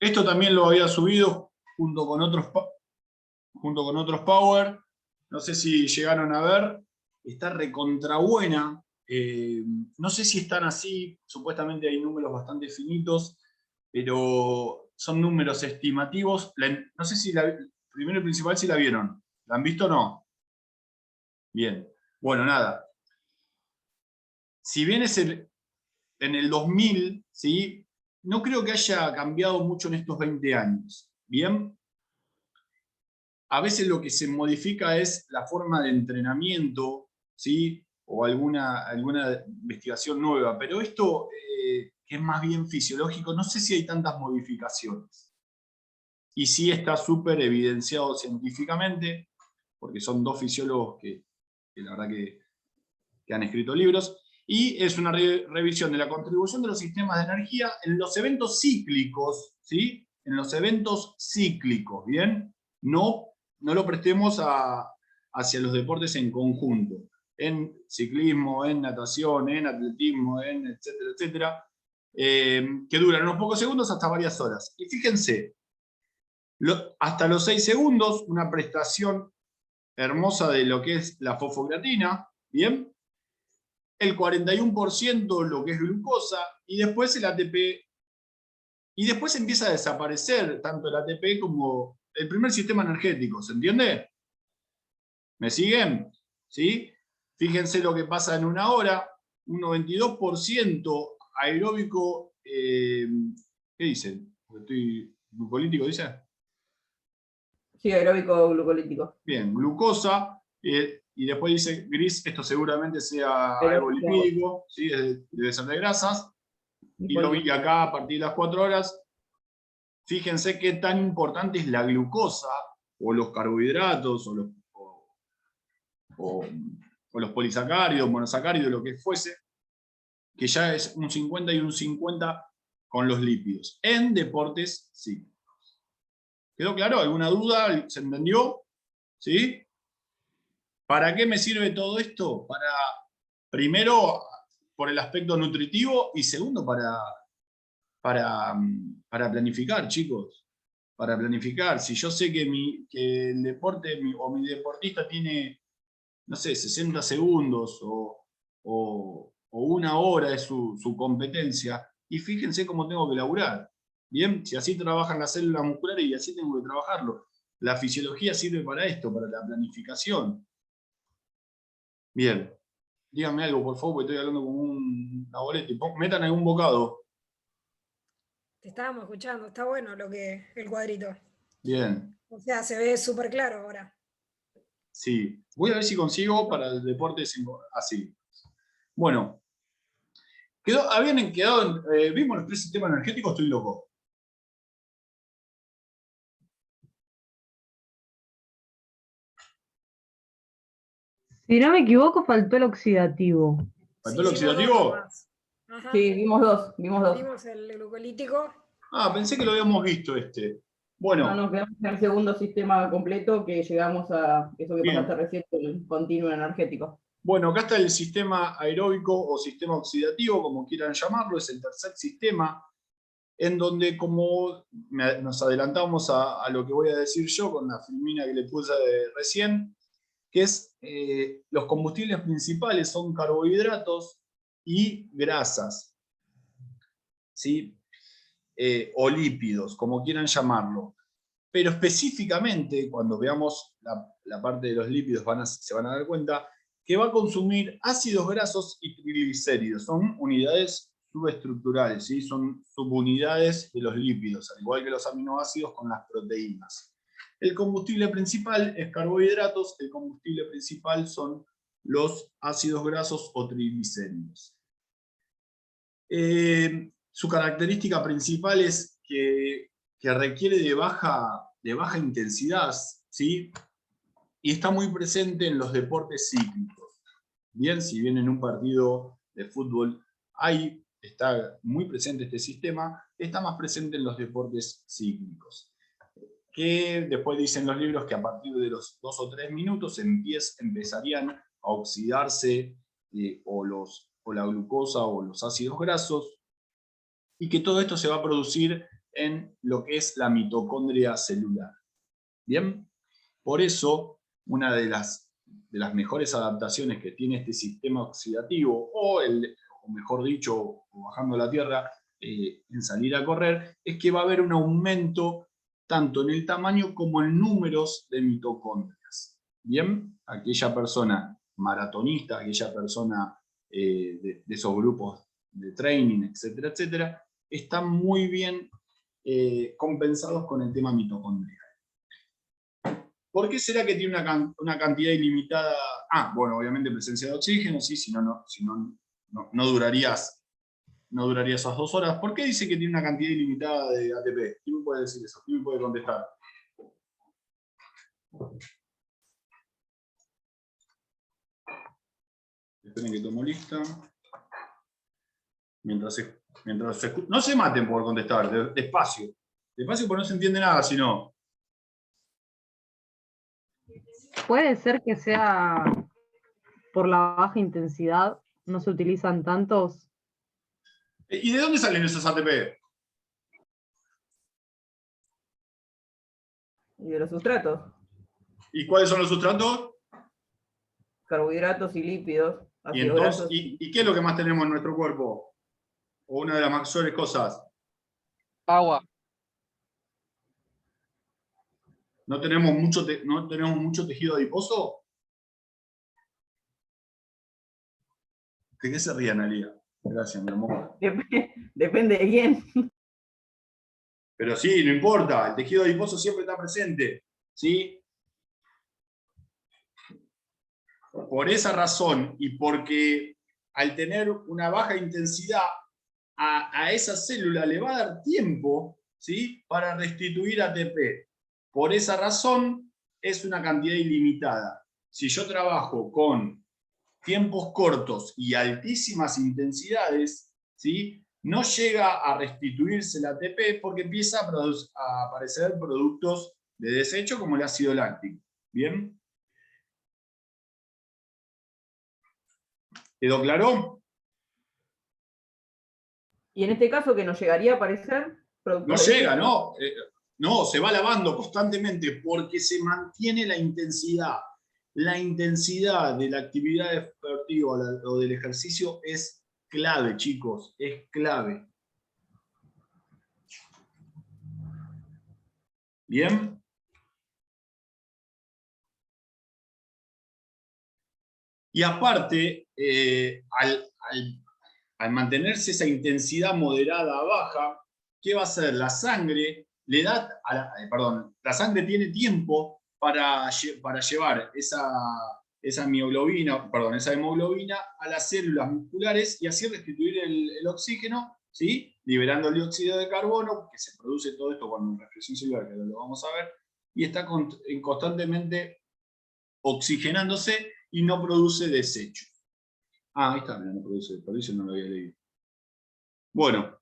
Esto también lo había subido junto con otros Power. No sé si llegaron a ver. Está recontra buena. No sé si están así. Supuestamente hay números bastante finitos, pero son números estimativos. No sé si primero y principal si la vieron. ¿La han visto o no? Bien. Bueno, nada. Si bien es en el 2000, ¿sí? No creo que haya cambiado mucho en estos 20 años. ¿Bien? A veces lo que se modifica es la forma de entrenamiento, ¿sí? O alguna investigación nueva, pero esto que es más bien fisiológico, no sé si hay tantas modificaciones. Y sí está súper evidenciado científicamente, porque son dos fisiólogos que la verdad que han escrito libros, y es una revisión de la contribución de los sistemas de energía en los eventos cíclicos, ¿sí? En los eventos cíclicos, ¿bien? No lo prestemos hacia los deportes en conjunto, en ciclismo, en natación, en atletismo, en etcétera, etcétera, que duran unos pocos segundos hasta varias horas. Y fíjense, hasta los 6 segundos, una prestación hermosa de lo que es la fosfocreatina, ¿bien? El 41% lo que es glucosa, y después el ATP, y después empieza a desaparecer tanto el ATP como el primer sistema energético, ¿se entiende? ¿Me siguen? ¿Sí? Fíjense lo que pasa en una hora, un 92% aeróbico, ¿qué dicen? ¿Glucolítico dice? Sí, aeróbico glucolítico. Bien, glucosa, y después dice gris, esto seguramente sea algo lipídico, ¿sí? Debe ser de grasas, y lo vi acá a partir de las 4 horas. Fíjense qué tan importante es la glucosa, o los carbohidratos, o los polisacáridos, monosacáridos, lo que fuese, que ya es un 50 y un 50 con los lípidos, en deportes cíclicos. ¿Quedó claro? ¿Alguna duda? ¿Se entendió? ¿Sí? ¿Para qué me sirve todo esto? Primero, por el aspecto nutritivo, y segundo, para planificar, chicos. Para planificar. Si yo sé que el deporte o mi deportista tiene, no sé, 60 segundos o una hora es su competencia, y fíjense cómo tengo que laburar. Bien, si así trabajan las células musculares y así tengo que trabajarlo. La fisiología sirve para esto, para la planificación. Bien. Díganme algo, por favor, porque estoy hablando con un taburete. Metan algún bocado. Te estábamos escuchando, está bueno el cuadrito. Bien. O sea, se ve súper claro ahora. Sí. Voy a ver si consigo para el deporte así. Bueno. Habían quedado, ¿vimos los 3 sistemas energéticos? Estoy loco. Si no me equivoco, faltó el oxidativo. ¿Faltó Sí, el vimos 2 oxidativo? nomás. Ajá. Sí, vimos dos. Vimos el glucolítico. Ah, pensé que lo habíamos visto este. No, Bueno, nos quedamos en el segundo sistema completo que llegamos a eso que bien. pasaste recién, el continuo energético. Bueno, acá está el sistema aeróbico o sistema oxidativo, como quieran llamarlo, es el tercer sistema, en donde, como nos adelantamos a lo que voy a decir yo con la filmina que le puse recién, que es los combustibles principales son carbohidratos y grasas, ¿sí? O lípidos, como quieran llamarlo. Pero específicamente, cuando veamos la parte de los lípidos, se van a dar cuenta que va a consumir ácidos grasos y triglicéridos. Son unidades subestructurales, ¿sí? Son subunidades de los lípidos, al igual que los aminoácidos con las proteínas. El combustible principal es carbohidratos, el combustible principal son los ácidos grasos o triglicéridos. Su característica principal es que requiere de baja intensidad, ¿sí? Y está muy presente en los deportes cíclicos. Bien, si bien en un partido de fútbol está muy presente este sistema, está más presente en los deportes cíclicos. Que después dicen los libros que a partir de los 2 o 3 minutos empezarían a oxidarse o la glucosa o los ácidos grasos, y que todo esto se va a producir en lo que es la mitocondria celular. ¿Bien? Por eso, una de las mejores adaptaciones que tiene este sistema oxidativo, o mejor dicho, bajando a la Tierra, en salir a correr, es que va a haber un aumento tanto en el tamaño como en números de mitocondrias. ¿Bien? Aquella persona maratonista, aquella persona de esos grupos de training, etcétera, etcétera, están muy bien compensados con el tema mitocondrial. ¿Por qué será que tiene una cantidad ilimitada? Bueno, obviamente presencia de oxígeno, sí, si no durarías esas 2 horas. ¿Por qué dice que tiene una cantidad ilimitada de ATP? ¿Quién me puede decir eso? ¿Quién me puede contestar? Esperen que tomo lista. No se maten por contestar, despacio. Despacio porque no se entiende nada, si no. Puede ser que sea por la baja intensidad, no se utilizan tantos. ¿Y de dónde salen esos ATP? Y de los sustratos, ¿Y cuáles son los sustratos? carbohidratos y lípidos, ¿Y, ácidos entonces, grasos. ¿y qué es lo que más tenemos en nuestro cuerpo? O una de las mayores cosas. Agua. ¿No tenemos mucho tejido adiposo? ¿De qué se ríe, Analia? Gracias, mi amor. Depende de quién. Pero sí, no importa, el tejido adiposo siempre está presente, ¿sí? Por esa razón, y porque al tener una baja intensidad, a esa célula le va a dar tiempo, ¿sí?, para restituir ATP. Por esa razón, es una cantidad ilimitada. Si yo trabajo con tiempos cortos y altísimas intensidades, ¿sí?, no llega a restituirse el ATP porque empieza a aparecer productos de desecho como el ácido láctico. ¿Bien? ¿Quedó claro? Y en este caso, que nos llegaría a aparecer No productos de llega, desecho. ¿no? No, se va lavando constantemente porque se mantiene la intensidad. La intensidad de la actividad deportiva o del ejercicio es clave, chicos, es clave. ¿Bien? Y aparte, al mantenerse esa intensidad moderada a baja, ¿qué va a hacer? La sangre la sangre tiene tiempo para llevar esa hemoglobina a las células musculares y así restituir el oxígeno, ¿sí?, liberando el dióxido de carbono, que se produce todo esto con respiración celular, que lo vamos a ver, y está constantemente oxigenándose y no produce desecho. Ahí está, mira, no produce desperdicio, no lo había leído. Bueno.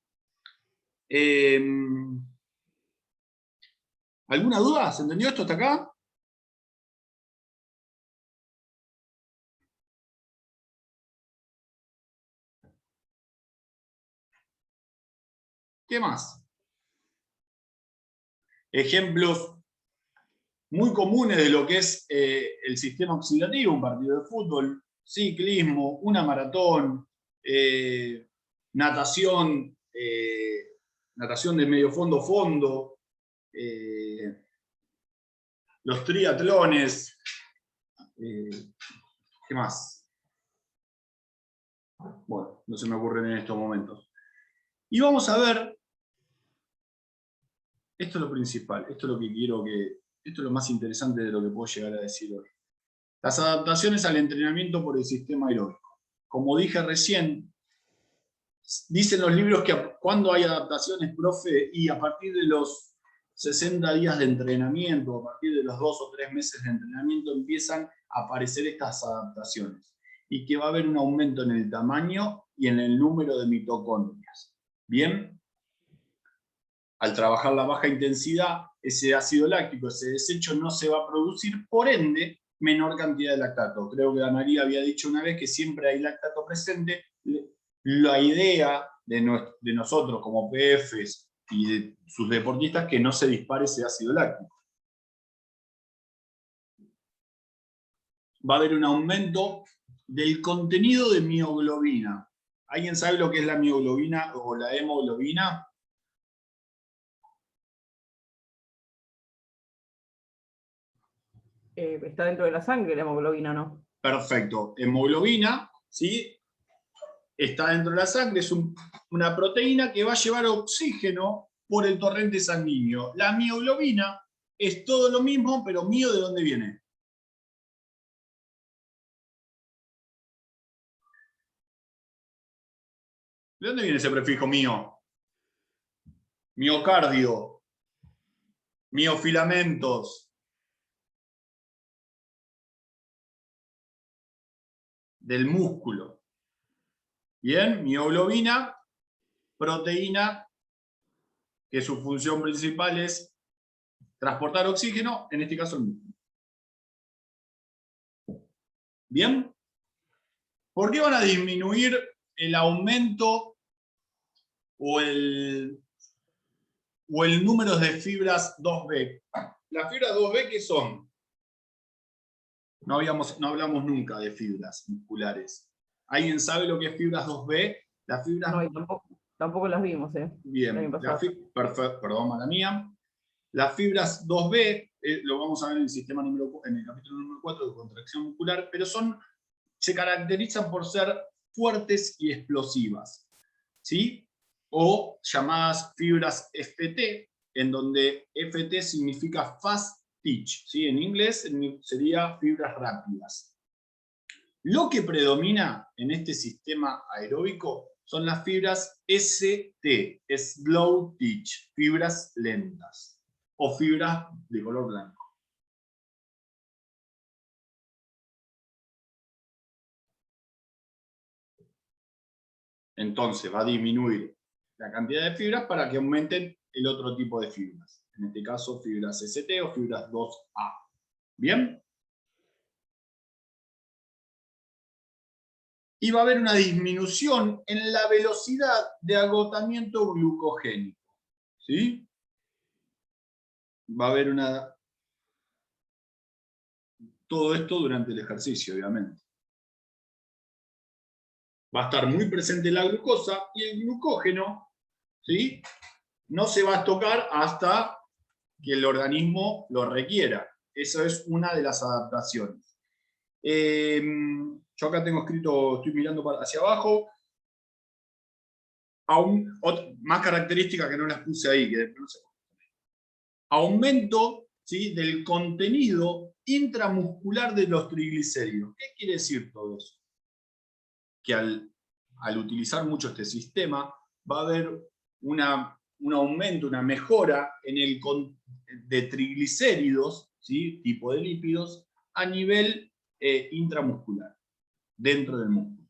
¿Alguna duda? ¿Se entendió esto hasta acá? ¿Qué más? Ejemplos muy comunes de lo que es el sistema oxidativo, un partido de fútbol, ciclismo, una maratón, natación, natación de medio fondo, los triatlones, ¿qué más? Bueno, no se me ocurren en estos momentos. Y vamos a ver, esto es lo principal, esto es lo más interesante de lo que puedo llegar a decir hoy. Las adaptaciones al entrenamiento por el sistema aeróbico. Como dije recién, dicen los libros que cuando hay adaptaciones, profe, y a partir de los 60 días de entrenamiento, a partir de los 2 o 3 meses de entrenamiento, empiezan a aparecer estas adaptaciones. Y que va a haber un aumento en el tamaño y en el número de mitocondrias. ¿Bien? Al trabajar la baja intensidad, ese ácido láctico, ese desecho no se va a producir, por ende, menor cantidad de lactato. Creo que Ana María había dicho una vez que siempre hay lactato presente. La idea de nosotros como PFs y de sus deportistas que no se dispare ese ácido láctico. Va a haber un aumento del contenido de mioglobina. ¿Alguien sabe lo que es la mioglobina o la hemoglobina? Está dentro de la sangre la hemoglobina, ¿no? Perfecto. Hemoglobina, ¿sí? Está dentro de la sangre, es una proteína que va a llevar oxígeno por el torrente sanguíneo. La mioglobina es todo lo mismo, pero ¿mío de dónde viene? ¿De dónde viene ese prefijo mío? Miocardio, miofilamentos. Del músculo. Bien, mioglobina, proteína, que su función principal es transportar oxígeno, en este caso el músculo. Bien. ¿Por qué van a disminuir el aumento o el número de fibras 2B? Las fibras 2B, ¿qué son? No hablamos nunca de fibras musculares. ¿Alguien sabe lo que es fibras 2B? Las fibras... No, y tampoco las vimos, Bien, perfecto, perdón, mala mía. Las fibras 2B, lo vamos a ver en el capítulo número 4 de contracción muscular, pero se caracterizan por ser fuertes y explosivas, ¿sí? O llamadas fibras FT, en donde FT significa fast twitch, ¿sí? En inglés sería fibras rápidas. Lo que predomina en este sistema aeróbico son las fibras ST, slow twitch, fibras lentas, o fibras de color blanco. Entonces va a disminuir la cantidad de fibras para que aumenten el otro tipo de fibras. En este caso, fibras ST o fibras 2A. ¿Bien? Y va a haber una disminución en la velocidad de agotamiento glucogénico. ¿Sí? Va a haber todo esto durante el ejercicio, obviamente. Va a estar muy presente la glucosa y el glucógeno, ¿sí? No se va a tocar hasta que el organismo lo requiera. Esa es una de las adaptaciones. Yo acá tengo escrito, estoy mirando hacia abajo, más características que no las puse ahí, que no sé. Aumento, ¿sí?, del contenido intramuscular de los triglicéridos. ¿Qué quiere decir todo eso? Que al utilizar mucho este sistema va a haber un aumento, una mejora de triglicéridos, ¿sí?, tipo de lípidos, a nivel intramuscular, dentro del músculo.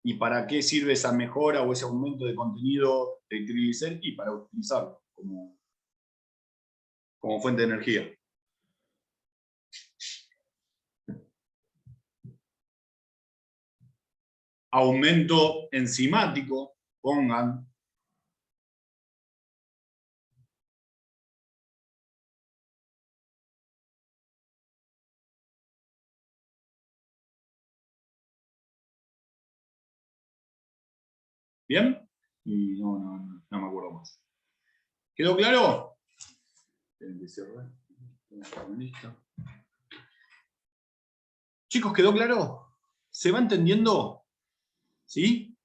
¿Y para qué sirve esa mejora o ese aumento de contenido de triglicéridos? Y para utilizarlo como fuente de energía. Aumento enzimático, pongan. ¿Bien? Y no me acuerdo más. ¿Quedó claro? Chicos, ¿quedó claro? ¿Se va entendiendo? ¿Sí?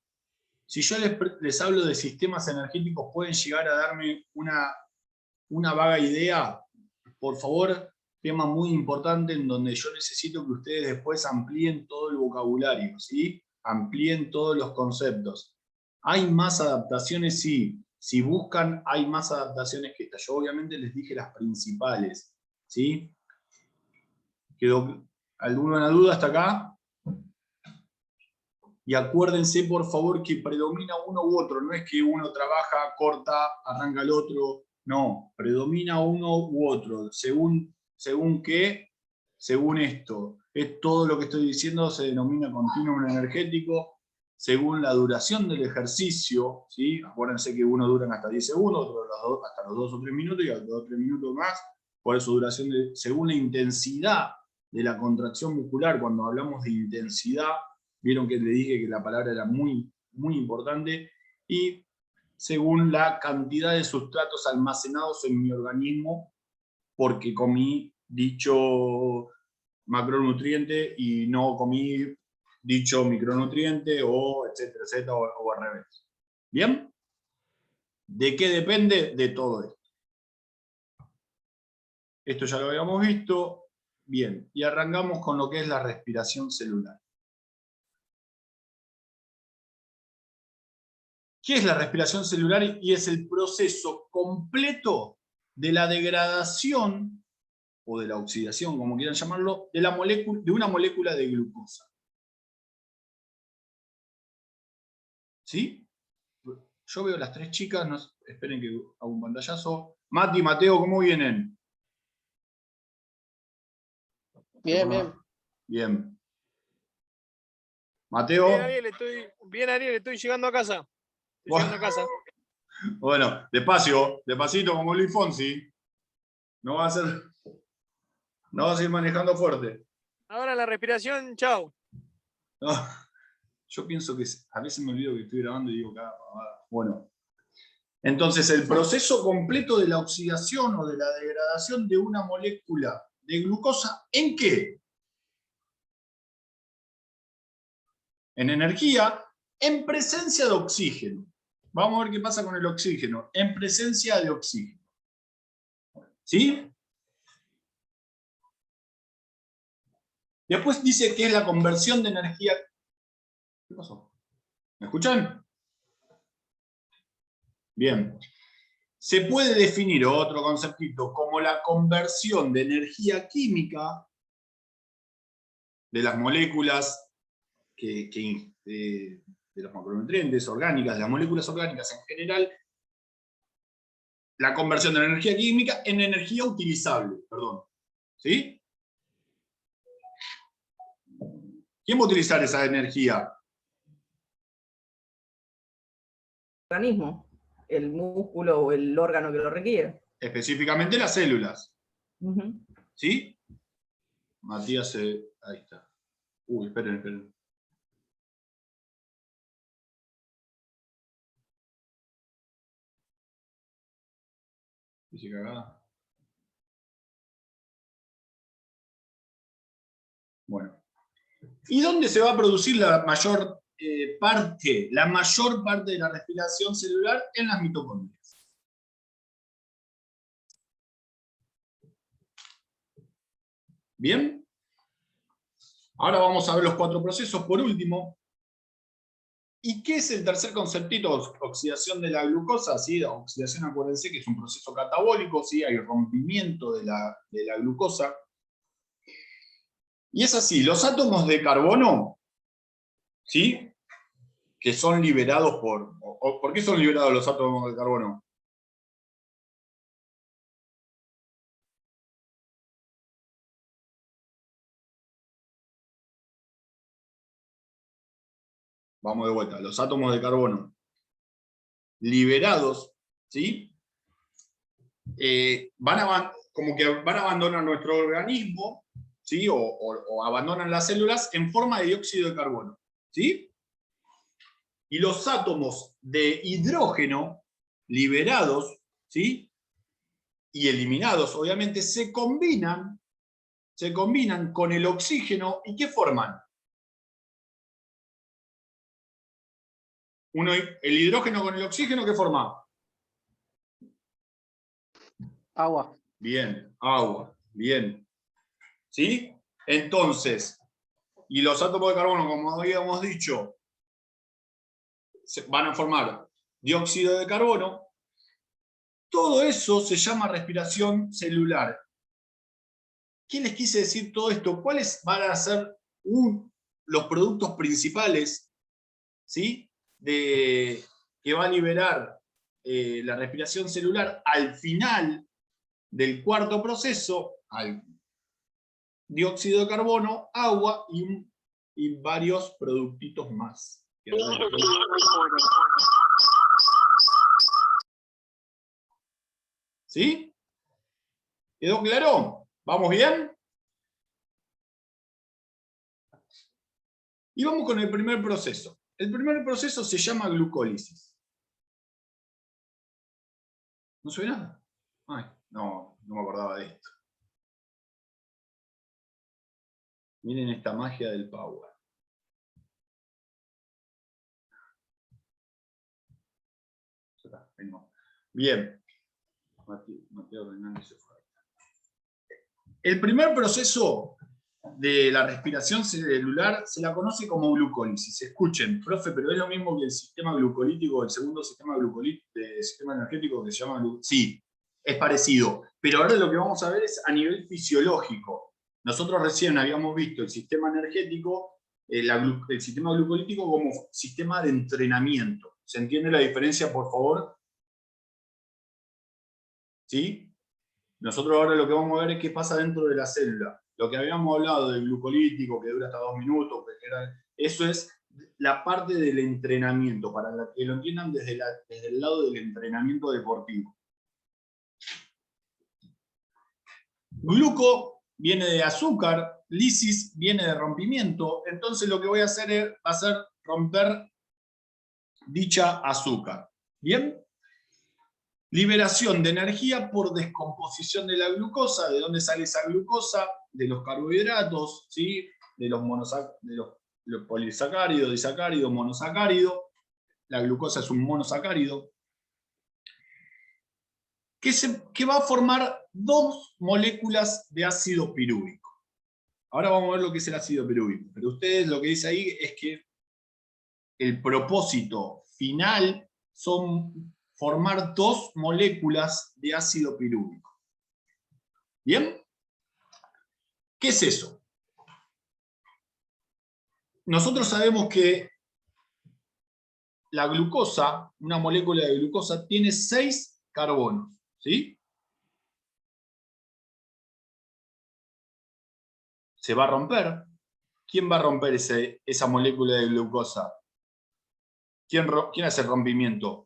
Si yo les hablo de sistemas energéticos, ¿pueden llegar a darme una vaga idea? Por favor, tema muy importante en donde yo necesito que ustedes después amplíen todo el vocabulario, ¿sí? Amplíen todos los conceptos. ¿Hay más adaptaciones? Sí. Si buscan, hay más adaptaciones que esta. Yo obviamente les dije las principales, ¿sí? ¿Quedó alguna duda hasta acá? Y acuérdense, por favor, que predomina uno u otro. No es que uno trabaja, corta, arranca el otro. No, predomina uno u otro. ¿Según qué? Según esto. Es todo lo que estoy diciendo se denomina continuum energético. según la duración del ejercicio, ¿sí? Acuérdense que uno duran hasta 10 segundos, otro hasta los 2 o 3 minutos, y otros 3 minutos más, por eso duración según la intensidad de la contracción muscular. Cuando hablamos de intensidad, vieron que le dije que la palabra era muy, muy importante, y según la cantidad de sustratos almacenados en mi organismo, porque comí dicho macronutriente y no comí dicho micronutriente, o etcétera, etcétera, o al revés. ¿Bien? ¿De qué depende? De todo esto. Esto ya lo habíamos visto. Bien, y arrancamos con lo que es la respiración celular. ¿Qué es la respiración celular? Y es el proceso completo de la degradación o de la oxidación, como quieran llamarlo, de una molécula de glucosa. ¿Sí? Yo veo las 3 chicas, no, esperen que hago un pantallazo. Mati, Mateo, ¿cómo vienen? Bien, bien. Bien. Mateo. Bien, Ariel, estoy llegando a casa. Estoy llegando a casa. Bueno, despacio, despacito como Luis Fonsi. No vas a ir manejando fuerte. Ahora la respiración, chao. No, yo pienso que a veces me olvido que estoy grabando y digo, bueno. Entonces, el proceso completo de la oxidación o de la degradación de una molécula de glucosa, ¿en qué? En energía, en presencia de oxígeno. Vamos a ver qué pasa con el oxígeno. En presencia de oxígeno. ¿Sí? Después dice que es la conversión de energía. ¿Qué pasó? ¿Me escuchan? Bien. Se puede definir otro conceptito como la conversión de energía química de las moléculas de los macronutrientes orgánicas, de las moléculas orgánicas en general, la conversión de la energía química en energía utilizable, perdón. ¿Sí? ¿Quién va a utilizar esa energía? Organismo, el músculo o el órgano que lo requiere. Específicamente las células. Ujú. ¿Sí? Matías, ahí está. Esperen. Dice cagada. Bueno. ¿Y dónde se va a producir la mayor parte? La mayor parte de la respiración celular en las mitocondrias. ¿Bien? Ahora vamos a ver los 4 procesos por último. ¿Y qué es el tercer conceptito? Oxidación de la glucosa. ¿Sí? La oxidación, acuérdense que es un proceso catabólico, ¿sí? Hay rompimiento de la glucosa. Y es así, los átomos de carbono, ¿sí? Que son liberados ¿por qué son liberados los átomos de carbono? Vamos de vuelta, los átomos de carbono liberados, ¿sí? Como que van a abandonar nuestro organismo, ¿sí? O abandonan las células en forma de dióxido de carbono, ¿sí? Y los átomos de hidrógeno liberados, ¿sí? Y eliminados, obviamente, se combinan con el oxígeno. ¿Y qué forman? El hidrógeno con el oxígeno, ¿qué forma? Agua. Bien, agua, bien. ¿Sí? Entonces, y los átomos de carbono, como habíamos dicho, van a formar dióxido de carbono. Todo eso se llama respiración celular. ¿Qué les quise decir todo esto? ¿Cuáles van a ser los productos principales, ¿sí? Que va a liberar la respiración celular al final del 4.º proceso? Al dióxido de carbono, agua y varios productitos más ¿Sí? ¿Quedó claro? ¿Vamos bien? Y vamos con el primer proceso. El primer proceso se llama glucólisis. ¿No suena? Ay, no me acordaba de esto. Miren esta magia del power. Bien. Mateo Hernández se fue. El primer proceso de la respiración celular se la conoce como glucólisis. Escuchen, profe, pero es lo mismo que el sistema glucolítico, el segundo sistema sistema energético que se llama sí, es parecido. Pero ahora lo que vamos a ver es a nivel fisiológico. Nosotros recién habíamos visto el sistema energético, el sistema glucolítico como sistema de entrenamiento. ¿Se entiende la diferencia, por favor? ¿Sí? Nosotros ahora lo que vamos a ver es qué pasa dentro de la célula. Lo que habíamos hablado del glucolítico, que dura hasta 2 minutos, eso es la parte del entrenamiento, para que lo entiendan desde el lado del entrenamiento deportivo. Gluco viene de azúcar, lisis viene de rompimiento, entonces lo que voy a hacer va a ser romper dicha azúcar. ¿Bien? Liberación de energía por descomposición de la glucosa. ¿De dónde sale esa glucosa? De los carbohidratos, ¿sí? De los polisacáridos, disacáridos, monosacáridos. La glucosa es un monosacárido. Que va a formar 2 moléculas de ácido pirúvico. Ahora vamos a ver lo que es el ácido pirúvico. Pero ustedes lo que dice ahí es que el propósito final son formar 2 moléculas de ácido pirúvico. ¿Bien? ¿Qué es eso? Nosotros sabemos que la glucosa, una molécula de glucosa, tiene 6 carbonos. ¿Sí? Se va a romper. ¿Quién va a romper esa molécula de glucosa? ¿Quién hace el rompimiento?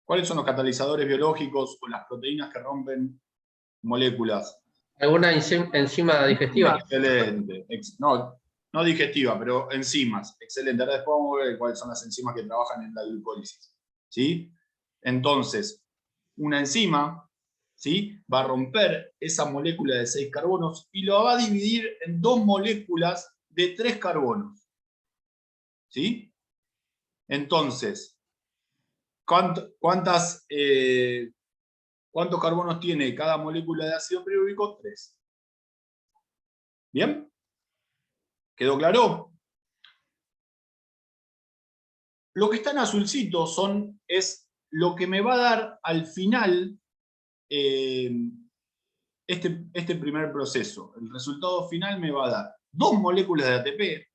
¿Cuáles son los catalizadores biológicos o las proteínas que rompen moléculas? ¿Alguna enzima digestiva? Excelente. No digestiva, pero enzimas. Excelente. Ahora después vamos a ver cuáles son las enzimas que trabajan en la glucólisis. ¿Sí? Entonces, una enzima, ¿sí?, va a romper esa molécula de 6 carbonos y lo va a dividir en 2 moléculas de 3 carbonos. ¿Sí? Entonces, ¿cuántos carbonos tiene cada molécula de ácido pirúvico? 3. ¿Bien? ¿Quedó claro? Lo que está en azulcito es lo que me va a dar al final este primer proceso. El resultado final me va a dar 2 moléculas de ATP,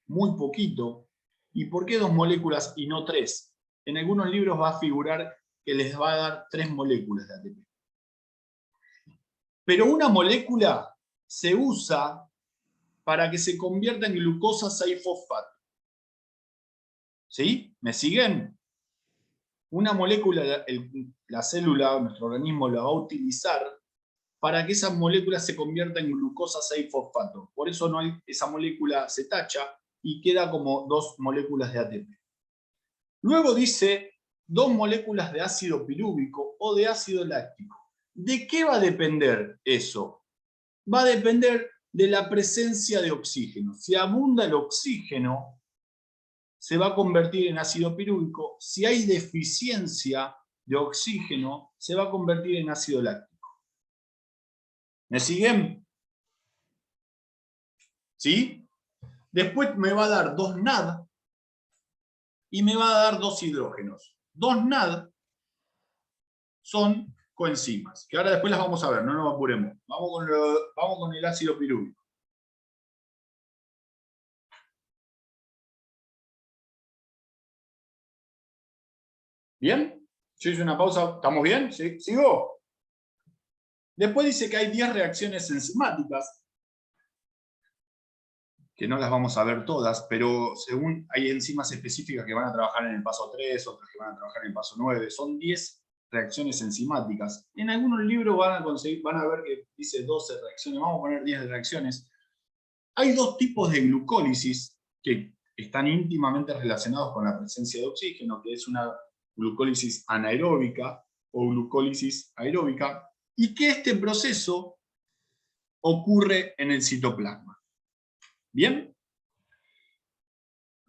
muy poquito. ¿Y por qué 2 moléculas y no 3? En algunos libros va a figurar que les va a dar 3 moléculas de ATP. Pero una molécula se usa para que se convierta en glucosa 6-fosfato. ¿Sí? ¿Me siguen? Una molécula, la célula, nuestro organismo la va a utilizar para que esa molécula se convierta en glucosa 6-fosfato. Por eso esa molécula se tacha y queda como 2 moléculas de ATP. Luego dice 2 moléculas de ácido pirúvico o de ácido láctico. ¿De qué va a depender eso? Va a depender de la presencia de oxígeno. Si abunda el oxígeno, se va a convertir en ácido pirúvico. Si hay deficiencia de oxígeno, se va a convertir en ácido láctico. ¿Me siguen? ¿Sí? Después me va a dar 2 NAD y me va a dar 2 hidrógenos. 2 NAD son coenzimas, que ahora después las vamos a ver, no nos apuremos. Vamos con el ácido pirúvico. ¿Bien? Yo hice una pausa. ¿Estamos bien? ¿Sí? ¿Sigo? Después dice que hay 10 reacciones enzimáticas, que no las vamos a ver todas, pero según hay enzimas específicas que van a trabajar en el paso 3, otras que van a trabajar en el paso 9. Son 10 reacciones enzimáticas. En algunos libros van a ver que dice 12 reacciones. Vamos a poner 10 reacciones. Hay dos tipos de glucólisis que están íntimamente relacionados con la presencia de oxígeno, que es una glucólisis anaeróbica o glucólisis aeróbica, y que este proceso ocurre en el citoplasma. ¿Bien?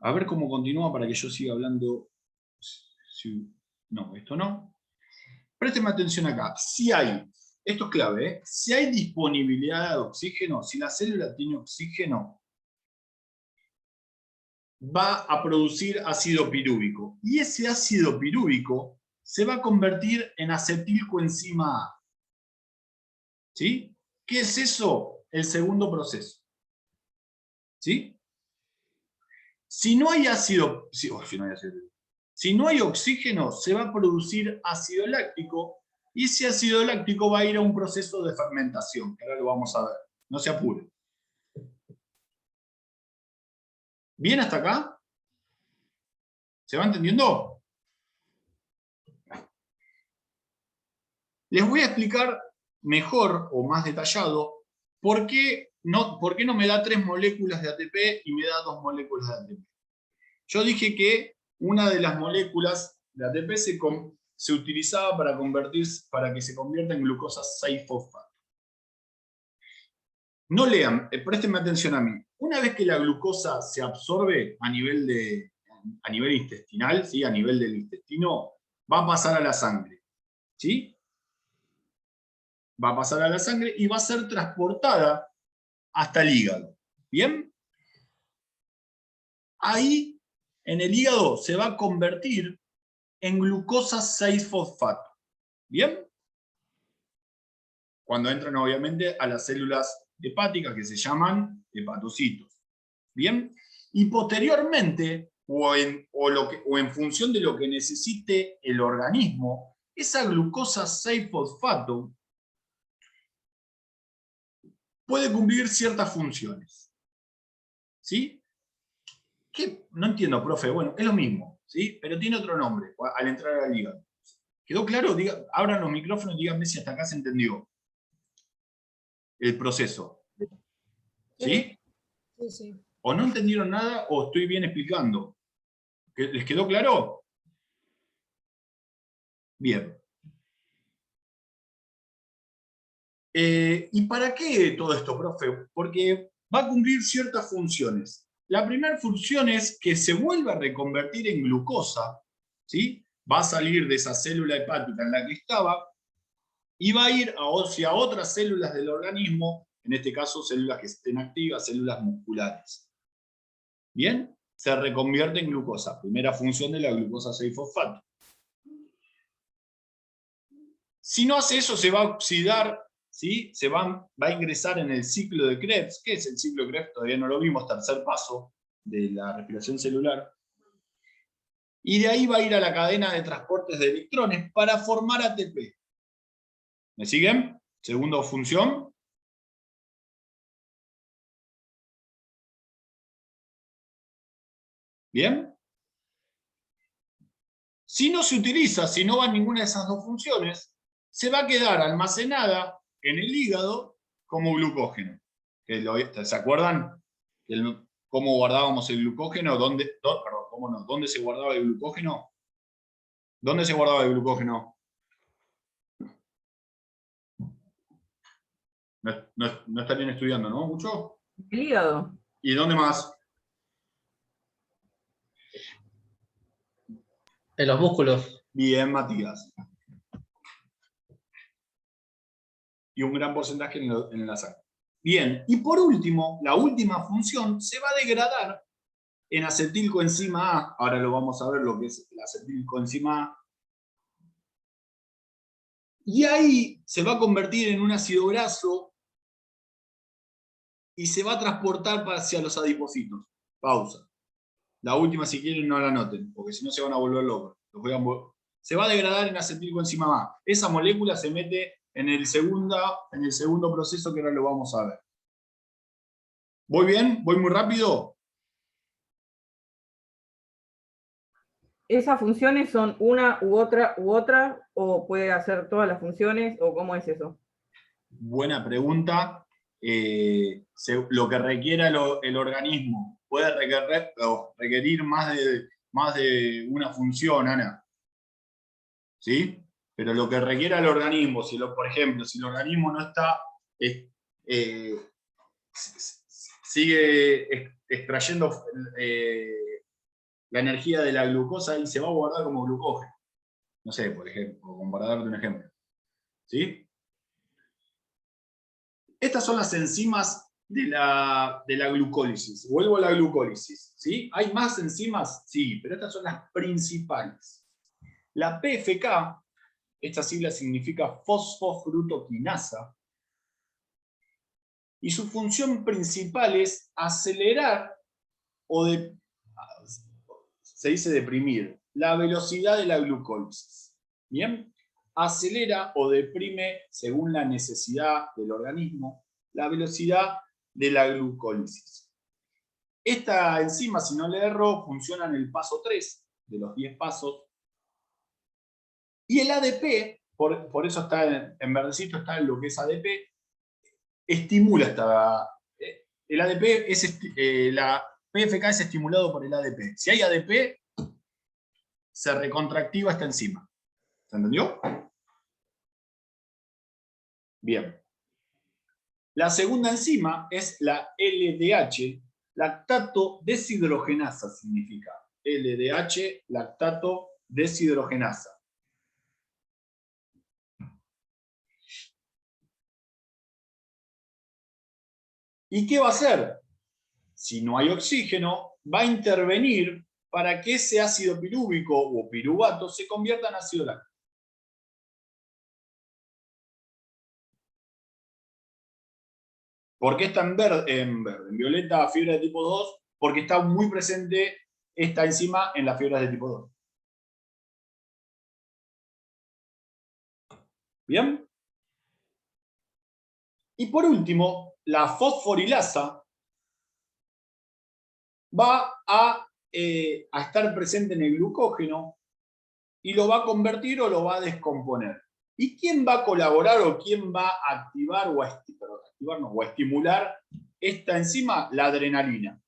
A ver cómo continúa para que yo siga hablando. No, esto no. Présteme atención acá. Si hay, esto es clave, ¿eh? Si hay disponibilidad de oxígeno, si la célula tiene oxígeno, va a producir ácido pirúvico. Y ese ácido pirúvico se va a convertir en acetilcoenzima A. ¿Sí? ¿Qué es eso? El segundo proceso. ¿Sí? Si no hay ácido, si no hay oxígeno, se va a producir ácido láctico, y ese ácido láctico va a ir a un proceso de fermentación, que ahora lo vamos a ver. No se apure. ¿Bien hasta acá? ¿Se va entendiendo? Les voy a explicar mejor o más detallado por qué no me da 3 moléculas de ATP y me da 2 moléculas de ATP. Yo dije que una de las moléculas de ATP se utilizaba para que se convierta en glucosa 6-fosfato. No lean, préstenme atención a mí. Una vez que la glucosa se absorbe a nivel intestinal, ¿sí? A nivel del intestino, va a pasar a la sangre. ¿Sí? Va a pasar a la sangre y va a ser transportada hasta el hígado. ¿Bien? Ahí, en el hígado, se va a convertir en glucosa 6-fosfato. ¿Bien? Cuando entran, obviamente, a las células hepáticas que se llaman hepatocitos. ¿Bien? Y posteriormente, o en función de lo que necesite el organismo, esa glucosa 6-fosfato puede cumplir ciertas funciones. ¿Sí? ¿Qué? No entiendo, profe. Bueno, es lo mismo, ¿sí? Pero tiene otro nombre al entrar al hígado. ¿Quedó claro? Abran los micrófonos y díganme si hasta acá se entendió el proceso. ¿Sí? Sí, sí. O no entendieron nada o estoy bien explicando. ¿Les quedó claro? Bien. ¿Y para qué todo esto, profe? Porque va a cumplir ciertas funciones. La primera función es que se vuelva a reconvertir en glucosa, ¿sí? Va a salir de esa célula hepática en la que estaba y va a ir hacia otras células del organismo, en este caso células que estén activas, células musculares. ¿Bien? Se reconvierte en glucosa. Primera función de la glucosa 6-fosfato. Si no hace eso, se va a oxidar, ¿sí? Va a ingresar en el ciclo de Krebs. ¿Qué es el ciclo de Krebs? Todavía no lo vimos, tercer paso de la respiración celular. Y de ahí va a ir a la cadena de transportes de electrones para formar ATP. ¿Me siguen? Segunda función. ¿Bien? Si no se utiliza, si no va ninguna de esas dos funciones, se va a quedar almacenada en el hígado como glucógeno. ¿Se acuerdan cómo guardábamos el glucógeno? ¿Dónde se guardaba el glucógeno? ¿Dónde se guardaba el glucógeno? No estarían estudiando, ¿no? ¿Mucho? El hígado. ¿Y dónde más? En los músculos. Bien, Matías. Y un gran porcentaje en la sangre. Bien, y por último, la última función se va a degradar en acetilcoenzima A. Ahora lo vamos a ver lo que es la acetilcoenzima A. Y ahí se va a convertir en un ácido graso y se va a transportar hacia los adipocitos. Pausa. La última, si quieren, no la anoten, porque si no se van a volver locos. se va a degradar en acetilcoenzima A. Esa molécula se mete en el segundo proceso que ahora lo vamos a ver. ¿Voy bien? ¿Voy muy rápido? ¿Esas funciones son una u otra, o puede hacer todas las funciones, o cómo es eso? Buena pregunta. Lo que requiera el organismo puede requerir más de una función, Ana. ¿Sí? Pero lo que requiera el organismo, por ejemplo, si el organismo no está, sigue extrayendo la energía de la glucosa y se va a guardar como glucógeno. No sé, por ejemplo, como para darte un ejemplo. ¿Sí? Estas son las enzimas de la glucólisis. Vuelvo a la glucólisis. ¿Sí? ¿Hay más enzimas? Sí, pero estas son las principales. La PFK, esta sigla significa fosfofrutoquinasa, y su función principal es acelerar se dice deprimir, la velocidad de la glucólisis. ¿Bien? Acelera o deprime, según la necesidad del organismo, la velocidad de la glucólisis. Esta enzima, si no le erro, funciona en el paso 3 de los 10 pasos. Y el ADP, por eso está en verdecito, está en lo que es ADP, estimula el ADP, la PFK es estimulado por el ADP. Si hay ADP, se recontractiva esta enzima. ¿Se entendió? Bien. La segunda enzima es la LDH, lactato deshidrogenasa significa. LDH, lactato deshidrogenasa. ¿Y qué va a hacer? Si no hay oxígeno, va a intervenir para que ese ácido pirúvico o piruvato se convierta en ácido láctico. ¿Por qué está en violeta fibra de tipo 2? Porque está muy presente esta enzima en las fibras de tipo 2. ¿Bien? Y por último, la fosforilasa va a estar presente en el glucógeno y lo va a convertir o lo va a descomponer. ¿Y quién va a colaborar o quién va a activar o a estimular esta enzima? La adrenalina.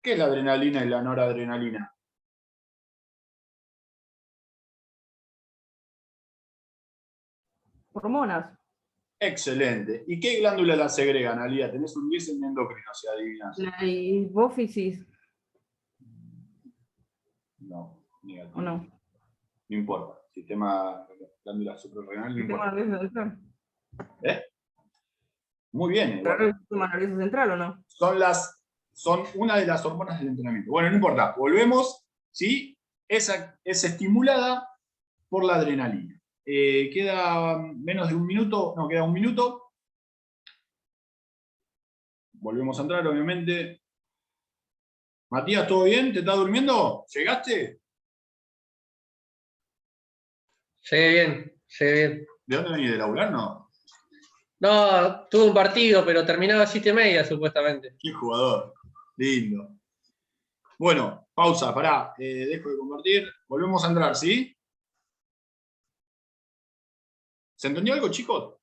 ¿Qué es la adrenalina y la noradrenalina? Hormonas. Excelente. ¿Y qué glándula la segregan, Alía? Tenés un 10 en endocrino, si adivinas. La hipófisis, No, negativo. ¿o no? No importa. Sistema glándula suprarrenal, no ¿Sistema importa. nervioso central? Muy bien. ¿Claro, el sistema nervioso central o no? Son una de las hormonas del entrenamiento. Bueno, no importa. Volvemos, ¿sí? Esa es estimulada por la adrenalina. Queda menos de un minuto, no, queda un minuto. Volvemos a entrar, obviamente. Matías, ¿todo bien? ¿Te estás durmiendo? ¿Llegaste? Llegué bien, llegué bien. ¿De dónde venís? ¿De laburar? No. No, tuve un partido, pero terminaba a 7:30 supuestamente. Qué jugador. Lindo. Bueno, pausa, pará. Dejo de compartir. Volvemos a entrar, ¿sí? ¿Se entendió algo, chicos?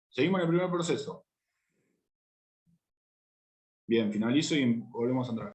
Seguimos en el primer proceso. Bien, finalizo y volvemos a entrar.